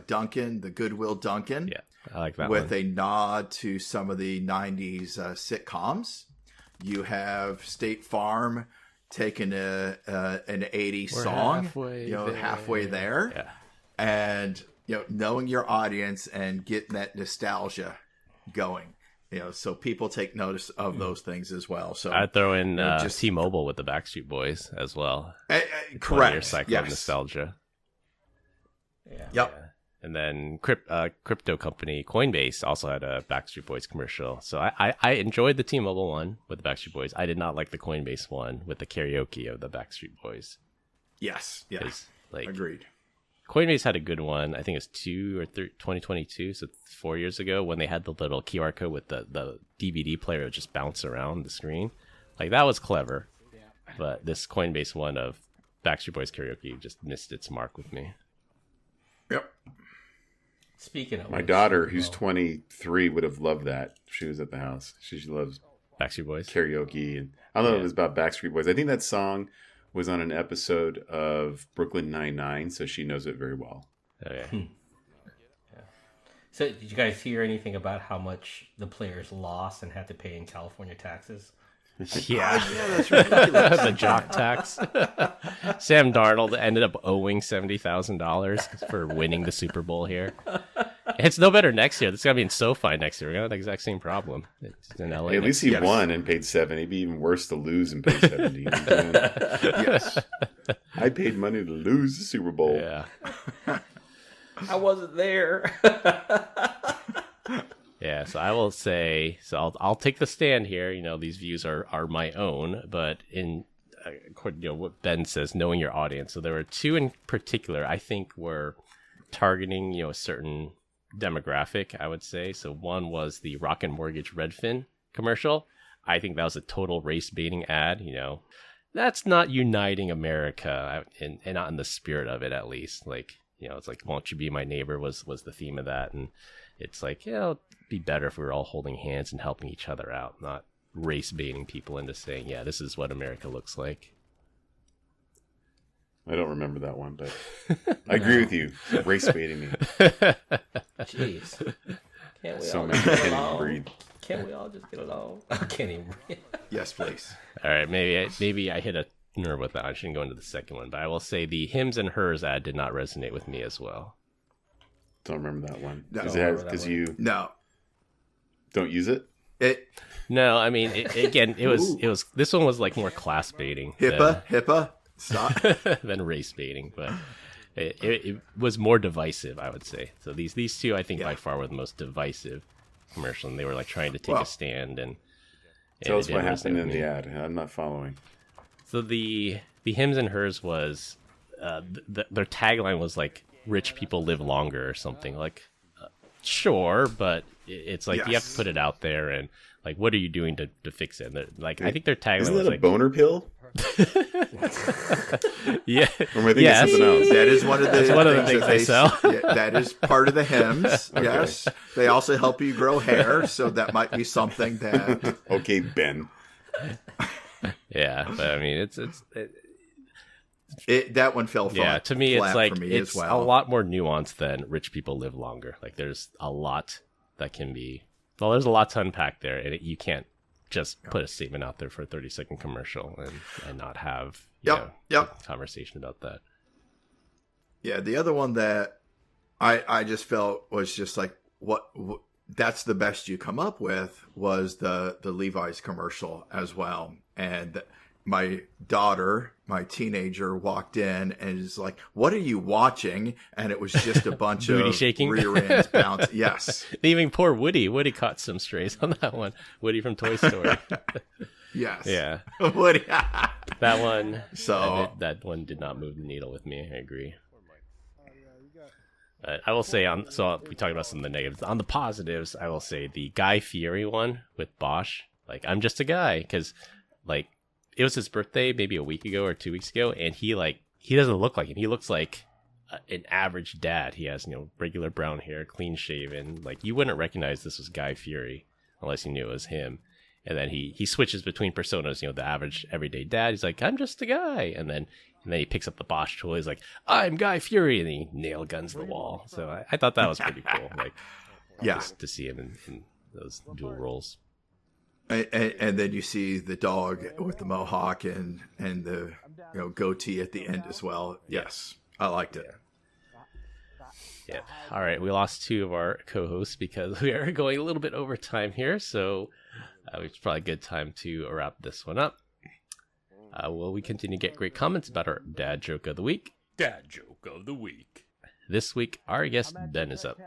Duncan, the Goodwill Duncan. Yeah, I like that with one. a nod to some of the 90s sitcoms. You have State Farm taking an 80s song, halfway there. Yeah. And, knowing your audience and getting that nostalgia going. So people take notice of those things as well. So I'd throw in just T-Mobile with the Backstreet Boys as well. correct. Your cycle Yes. of nostalgia. Yeah. Yep. Yeah. And then crypto company Coinbase also had a Backstreet Boys commercial. So I enjoyed the T-Mobile one with the Backstreet Boys. I did not like the Coinbase one with the karaoke of the Backstreet Boys. Yes. Yeah. Agreed. Coinbase had a good one. I think it's 2022, so 4 years ago, when they had the little QR code with the DVD player just bounce around the screen. Like, that was clever. But this Coinbase one of Backstreet Boys karaoke just missed its mark with me. Yep. Speaking of My which, daughter, who's 23, would have loved that if she was at the house. She loves Backstreet Boys? karaoke. And I don't know if it was about Backstreet Boys. I think that song was on an episode of Brooklyn Nine-Nine, so she knows it very well. Okay. So, did you guys hear anything about how much the players lost and had to pay in California taxes? Yeah. That's ridiculous. The jock tax. Sam Darnold ended up owing $70,000 for winning the Super Bowl here. It's no better next year. This is going to be in SoFi next year. We're going to have the exact same problem. It's in LA. Hey, at least he Yes. won and paid 7. It'd be even worse to lose and pay 70. Yes. I paid money to lose the Super Bowl. Yeah. I wasn't there. Yeah, so I will say, I'll take the stand here. These views are my own, but in according to what Ben says, knowing your audience. So there were two in particular I think were targeting a certain demographic, I would say. So one was the Rocket Mortgage Redfin commercial. I think that was a total race baiting ad. That's not uniting America, and not in the spirit of it, at least. Like, it's like, won't you be my neighbor was the theme of that. And it's like, it'd be better if we were all holding hands and helping each other out, not race baiting people into saying, yeah, this is what America looks like. I don't remember that one, but I agree with you. Race baiting me. Jeez. Can't we So all many just get can't even along? breathe. Can't we all just get along? I can't even breathe. Yes, please. All right, maybe I hit a nerve with that. I shouldn't go into the second one, but I will say the Hims and Hers ad did not resonate with me as well. Don't remember that one. No. Because you No. don't use it? No, I mean, it was this one was like more class baiting HIPAA. Stop. than race baiting, but it was more divisive, I would say. So these two, I think, by far were the most divisive commercial, and they were like trying to take a stand. And Tell us it what didn't happened resonate in with the me. ad. I'm not following. So the Hims and Hers was their tagline was like "rich people live longer" or something. Like, sure, but it's like you have to put it out there, and like, what are you doing to fix it? And like, I think their tagline Isn't was that a like, boner pill? yeah, Or am I thinking yes. something else? That is one of the That's one of the things that they sell. Yeah, that is part of the hymns. Yes, they also help you grow hair, so that might be something that. Okay, Ben. Yeah, but I mean, That one fell flat. yeah. To me, it's flat like for me it's as well. a lot more nuanced than rich people live longer. Like, there's a lot that can be. Well, there's a lot to unpack there, and you can't just put a statement out there for a 30-second commercial and not have a conversation about that. Yeah, the other one that I just felt was just like what that's the best you come up with was the Levi's commercial as well. And my daughter, my teenager, walked in and is like, "What are you watching?" And it was just a bunch Booty of shaking? rear ends bounce. Yes, Even poor Woody. Woody caught some strays on that one. Woody from Toy Story. yes, Yeah, What- that one. So- that one did not move the needle with me. I agree. I will say we talked about some of the negatives. On the positives, I will say the Guy Fieri one with Bosch. Like, I'm just a guy, because like it was his birthday maybe a week ago or 2 weeks ago, and he doesn't look like him. He looks like an average dad. He has regular brown hair, clean shaven. Like, you wouldn't recognize this was Guy Fieri unless you knew it was him. And then he switches between personas, you know, the average everyday dad. He's like, I'm just a guy. And then he picks up the Bosch toy. He's like, I'm Guy Fury. And he nail guns the wall. So I thought that was pretty cool. Like, Yeah. just to see him in those dual roles. And then you see the dog with the mohawk and the goatee at the end as well. Yes, I liked it. Yeah. All right. We lost 2 of our co-hosts because we are going a little bit over time here. So it's probably a good time to wrap this one up. Will we continue to get great comments about our dad joke of the week? Dad joke of the week. This week, our guest Ben is up.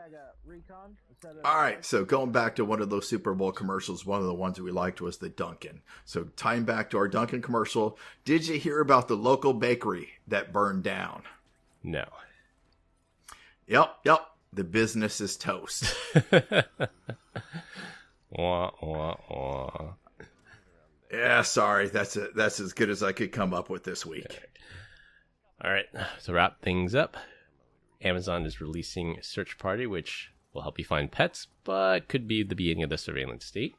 All right, so going back to one of those Super Bowl commercials, one of the ones that we liked was the Dunkin'. So tying back to our Dunkin' commercial, did you hear about the local bakery that burned down? No. Yep. The business is toast. Wah, wah, wah. Yeah, sorry. That's as good as I could come up with this week. All right. To wrap things up, Amazon is releasing Search Party, which will help you find pets, but could be the beginning of the surveillance state.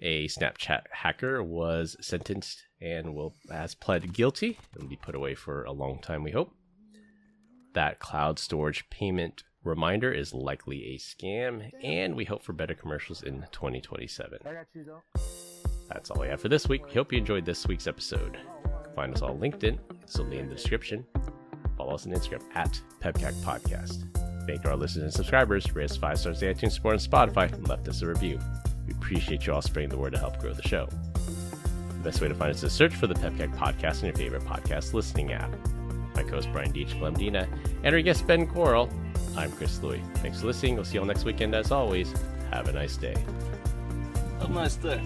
A Snapchat hacker was sentenced and has pled guilty and will be put away for a long time, we hope. That cloud storage payment reminder is likely a scam, and we hope for better commercials in 2027. That's all we have for this week. We hope you enjoyed this week's episode. You can find us all on LinkedIn. It's only in the description. Follow us on Instagram at PEBCAK Podcast. Thank you to our listeners and subscribers. Rate us 5 stars on iTunes, support on Spotify, and left us a review. We appreciate you all spreading the word to help grow the show. The best way to find us is to search for the PEBCAK Podcast in your favorite podcast listening app. My co-host Brian Deitch Glemdina and our guest Ben Coral. I'm Chris Louie. Thanks for listening. We'll see you all next weekend as always. Have a nice day. Have a nice day.